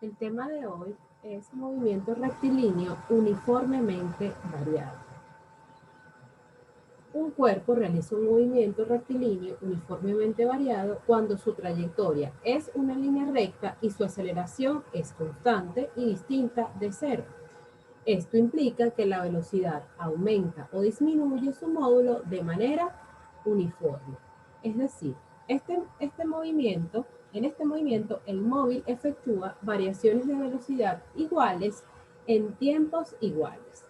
El tema de hoy es movimiento rectilíneo uniformemente variado. Un cuerpo realiza un movimiento rectilíneo uniformemente variado cuando su trayectoria es una línea recta y su aceleración es constante y distinta de cero. Esto implica que la velocidad aumenta o disminuye su módulo de manera uniforme. Es decir, en este movimiento el móvil efectúa variaciones de velocidad iguales en tiempos iguales.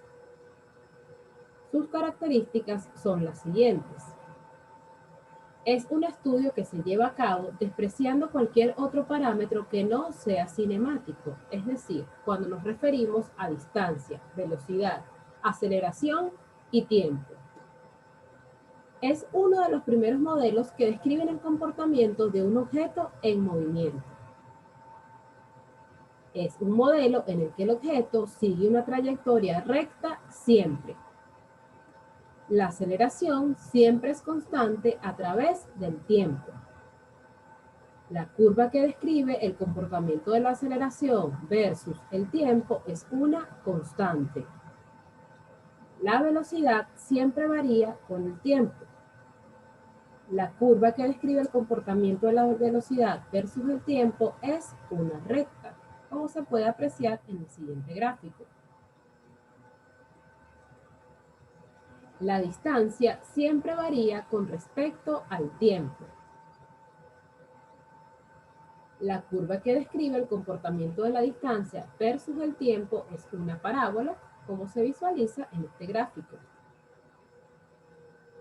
Sus características son las siguientes. Es un estudio que se lleva a cabo despreciando cualquier otro parámetro que no sea cinemático, es decir, cuando nos referimos a distancia, velocidad, aceleración y tiempo. Es uno de los primeros modelos que describen el comportamiento de un objeto en movimiento. Es un modelo en el que el objeto sigue una trayectoria recta siempre. La aceleración siempre es constante a través del tiempo. La curva que describe el comportamiento de la aceleración versus el tiempo es una constante. La velocidad siempre varía con el tiempo. La curva que describe el comportamiento de la velocidad versus el tiempo es una recta, como se puede apreciar en el siguiente gráfico. La distancia siempre varía con respecto al tiempo. La curva que describe el comportamiento de la distancia versus el tiempo es una parábola, como se visualiza en este gráfico.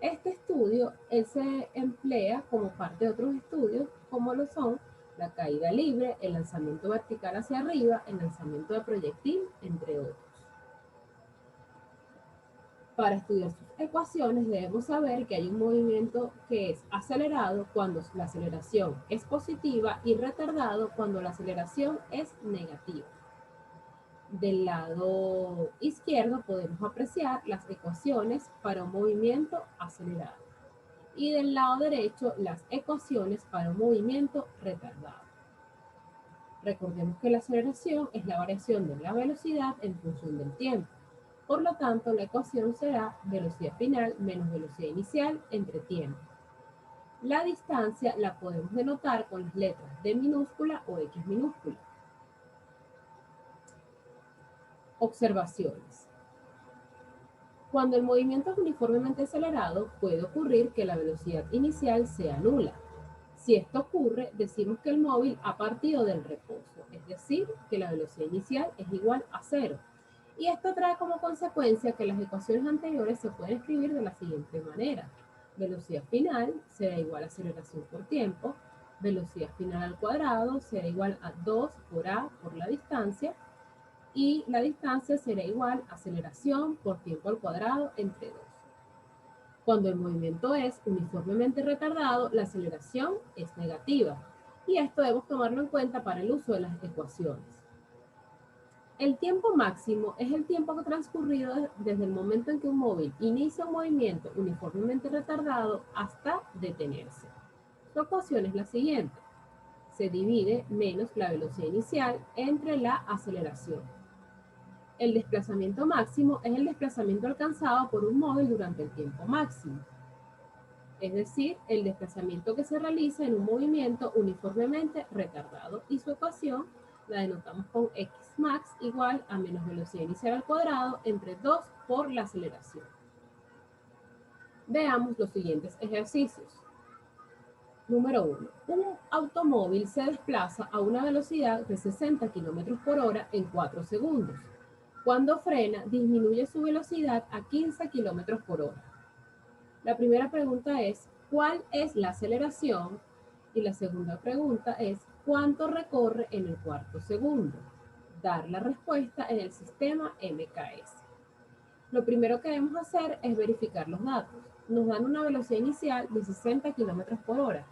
Este estudio se emplea como parte de otros estudios, como lo son la caída libre, el lanzamiento vertical hacia arriba, el lanzamiento de proyectil, entre otros. Para estudiar sus ecuaciones debemos saber que hay un movimiento que es acelerado cuando la aceleración es positiva y retardado cuando la aceleración es negativa. Del lado izquierdo podemos apreciar las ecuaciones para un movimiento acelerado y del lado derecho las ecuaciones para un movimiento retardado. Recordemos que la aceleración es la variación de la velocidad en función del tiempo. Por lo tanto, la ecuación será velocidad final menos velocidad inicial entre tiempo. La distancia la podemos denotar con las letras D minúscula o X minúscula. Observaciones. Cuando el movimiento es uniformemente acelerado, puede ocurrir que la velocidad inicial sea nula. Si esto ocurre, decimos que el móvil ha partido del reposo, es decir, que la velocidad inicial es igual a cero. Y esto trae como consecuencia que las ecuaciones anteriores se pueden escribir de la siguiente manera. Velocidad final será igual a aceleración por tiempo. Velocidad final al cuadrado será igual a 2 por a por la distancia. Y la distancia será igual a aceleración por tiempo al cuadrado entre 2. Cuando el movimiento es uniformemente retardado, la aceleración es negativa. Y esto debemos tomarlo en cuenta para el uso de las ecuaciones. El tiempo máximo es el tiempo transcurrido desde el momento en que un móvil inicia un movimiento uniformemente retardado hasta detenerse. Su ecuación es la siguiente. Se divide menos la velocidad inicial entre la aceleración. El desplazamiento máximo es el desplazamiento alcanzado por un móvil durante el tiempo máximo. Es decir, el desplazamiento que se realiza en un movimiento uniformemente retardado, y su ecuación la denotamos con Xmax igual a menos velocidad inicial al cuadrado entre 2 por la aceleración. Veamos los siguientes ejercicios. Número 1. Un automóvil se desplaza a una velocidad de 60 km por hora en 4 segundos. Cuando frena, disminuye su velocidad a 15 km por hora. La primera pregunta es, ¿cuál es la aceleración? Y la segunda pregunta es, ¿cuánto recorre en el cuarto segundo? Dar la respuesta en el sistema MKS. Lo primero que debemos hacer es verificar los datos. Nos dan una velocidad inicial de 60 km por hora.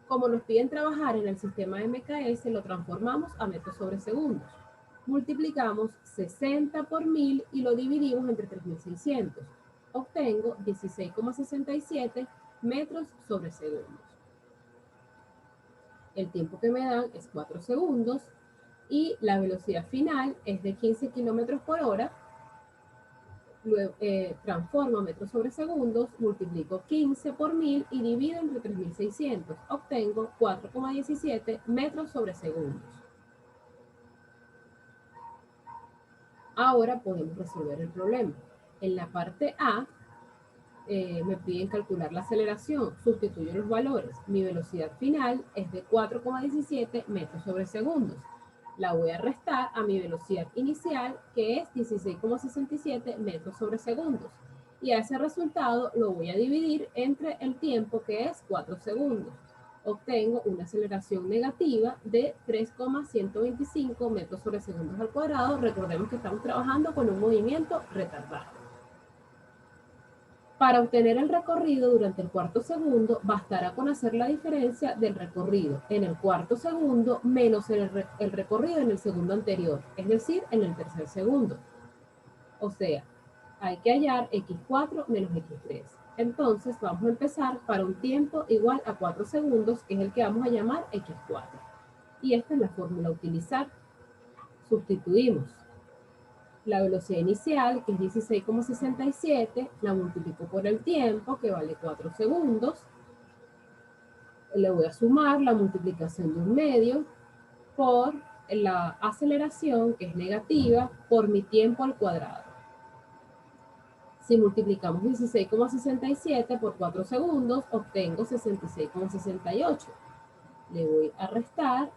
Como nos piden trabajar en el sistema MKS, lo transformamos a metros sobre segundos. Multiplicamos 60 por 1000 y lo dividimos entre 3600. Obtengo 16,67 metros sobre segundos. El tiempo que me dan es 4 segundos. y la velocidad final es de 15 kilómetros por hora. Luego, transformo metros sobre segundos, multiplico 15 por 1000 y divido entre 3600. Obtengo 4,17 metros sobre segundos. Ahora podemos resolver el problema. En la parte A, me piden calcular la aceleración. Sustituyo los valores. Mi velocidad final es de 4,17 metros sobre segundos. La voy a restar a mi velocidad inicial, que es 16,67 metros sobre segundos. Y a ese resultado lo voy a dividir entre el tiempo, que es 4 segundos. Obtengo una aceleración negativa de 3,125 metros sobre segundos al cuadrado. Recordemos que estamos trabajando con un movimiento retardado. Para obtener el recorrido durante el cuarto segundo, bastará con hacer la diferencia del recorrido en el cuarto segundo menos el recorrido en el segundo anterior, es decir, en el tercer segundo. O sea, hay que hallar x4 menos x3. Entonces, vamos a empezar para un tiempo igual a 4 segundos, que es el que vamos a llamar x4. Y esta es la fórmula a utilizar. Sustituimos la velocidad inicial, que es 16,67, la multiplico por el tiempo, que vale 4 segundos. Le voy a sumar la multiplicación de un medio por la aceleración, que es negativa, por mi tiempo al cuadrado. Si multiplicamos 16,67 por 4 segundos, obtengo 66,68. Le voy a restar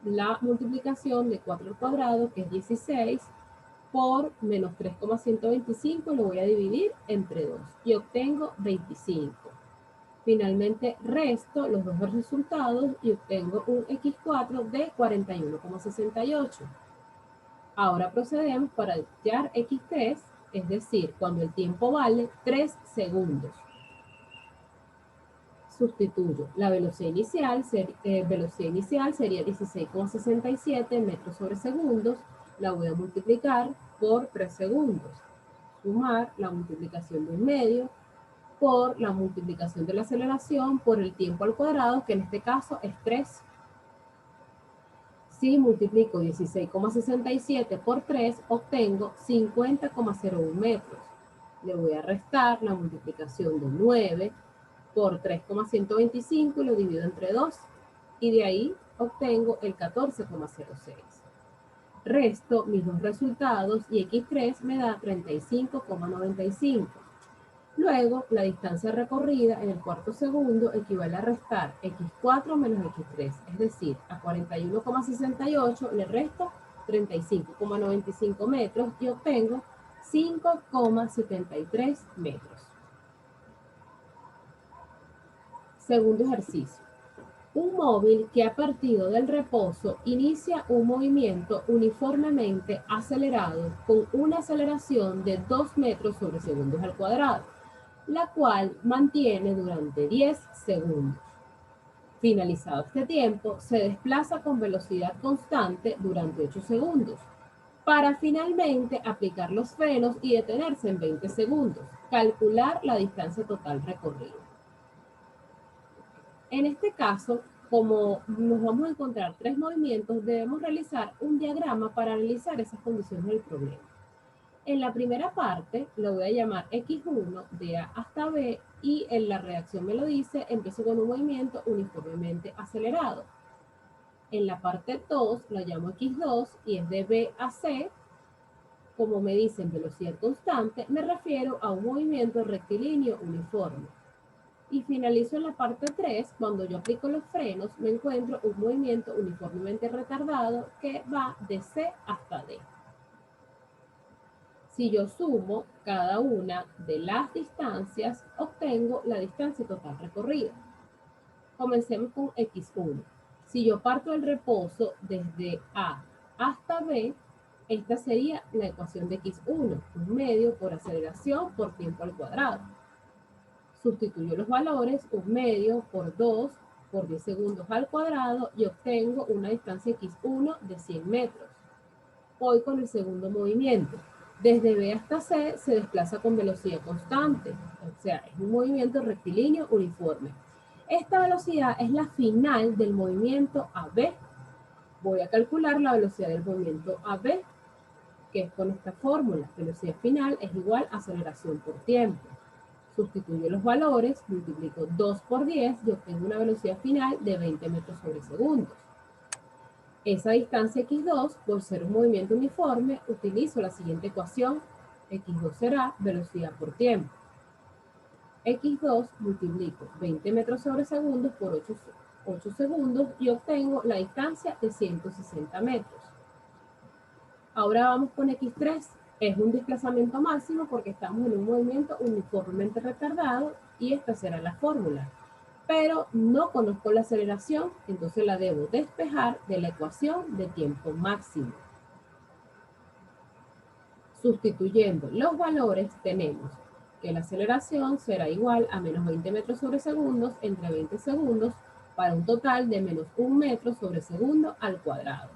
la multiplicación de 4 al cuadrado, que es 16, por menos 3,125 y lo voy a dividir entre 2 y obtengo 25. Finalmente resto los dos resultados y obtengo un x4 de 41,68. Ahora procedemos para hallar x3, es decir, cuando el tiempo vale 3 segundos. Sustituyo la velocidad inicial, sería 16,67 metros sobre segundos, la voy a multiplicar por 3 segundos, sumar la multiplicación de un medio por la multiplicación de la aceleración por el tiempo al cuadrado, que en este caso es 3. Si multiplico 16,67 por 3, obtengo 50,01 metros. Le voy a restar la multiplicación de 9 por 3,125 y lo divido entre 2. Y de ahí obtengo el 14,06. Resto mis dos resultados y x3 me da 35,95. Luego, la distancia recorrida en el cuarto segundo equivale a restar x4 menos x3, es decir, a 41,68 le resto 35,95 metros y obtengo 5,73 metros. Segundo ejercicio. Un móvil que a partir del reposo inicia un movimiento uniformemente acelerado con una aceleración de 2 metros sobre segundos al cuadrado, la cual mantiene durante 10 segundos. Finalizado este tiempo, se desplaza con velocidad constante durante 8 segundos, para finalmente aplicar los frenos y detenerse en 20 segundos. Calcular la distancia total recorrida. En este caso, como nos vamos a encontrar 3 movimientos, debemos realizar un diagrama para analizar esas condiciones del problema. En la primera parte lo voy a llamar X1 de A hasta B y en la redacción me lo dice, empiezo con un movimiento uniformemente acelerado. En la parte 2 lo llamo X2 y es de B a C. Como me dicen velocidad constante, me refiero a un movimiento rectilíneo uniforme. Y finalizo en la parte 3, cuando yo aplico los frenos, me encuentro un movimiento uniformemente retardado que va de C hasta D. Si yo sumo cada una de las distancias, obtengo la distancia total recorrida. Comencemos con X1. Si yo parto del reposo desde A hasta B, esta sería la ecuación de X1, un medio por aceleración por tiempo al cuadrado. Sustituyo los valores, un medio por 2 por 10 segundos al cuadrado y obtengo una distancia X1 de 100 metros. Voy con el segundo movimiento. Desde B hasta C se desplaza con velocidad constante, o sea, es un movimiento rectilíneo uniforme. Esta velocidad es la final del movimiento AB. Voy a calcular la velocidad del movimiento AB, que es con esta fórmula. Velocidad final es igual a aceleración por tiempo. Sustituyo los valores, multiplico 2 por 10 y obtengo una velocidad final de 20 metros sobre segundo. Esa distancia x2, por ser un movimiento uniforme, utilizo la siguiente ecuación. X2 será velocidad por tiempo. X2 multiplico 20 metros sobre segundo por 8 segundos y obtengo la distancia de 160 metros. Ahora vamos con X3. Es un desplazamiento máximo porque estamos en un movimiento uniformemente retardado y esta será la fórmula. Pero no conozco la aceleración, entonces la debo despejar de la ecuación de tiempo máximo. Sustituyendo los valores tenemos que la aceleración será igual a menos 20 metros sobre segundos entre 20 segundos para un total de menos 1 metro sobre segundo al cuadrado.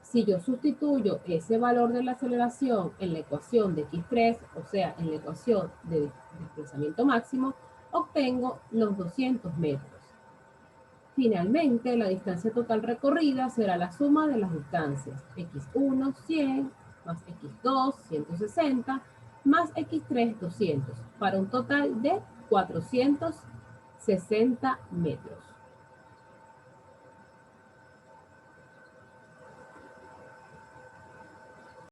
Si yo sustituyo ese valor de la aceleración en la ecuación de x3, o sea, en la ecuación de desplazamiento máximo, obtengo los 200 metros. Finalmente, la distancia total recorrida será la suma de las distancias x1, 100, más x2, 160, más x3, 200, para un total de 460 metros.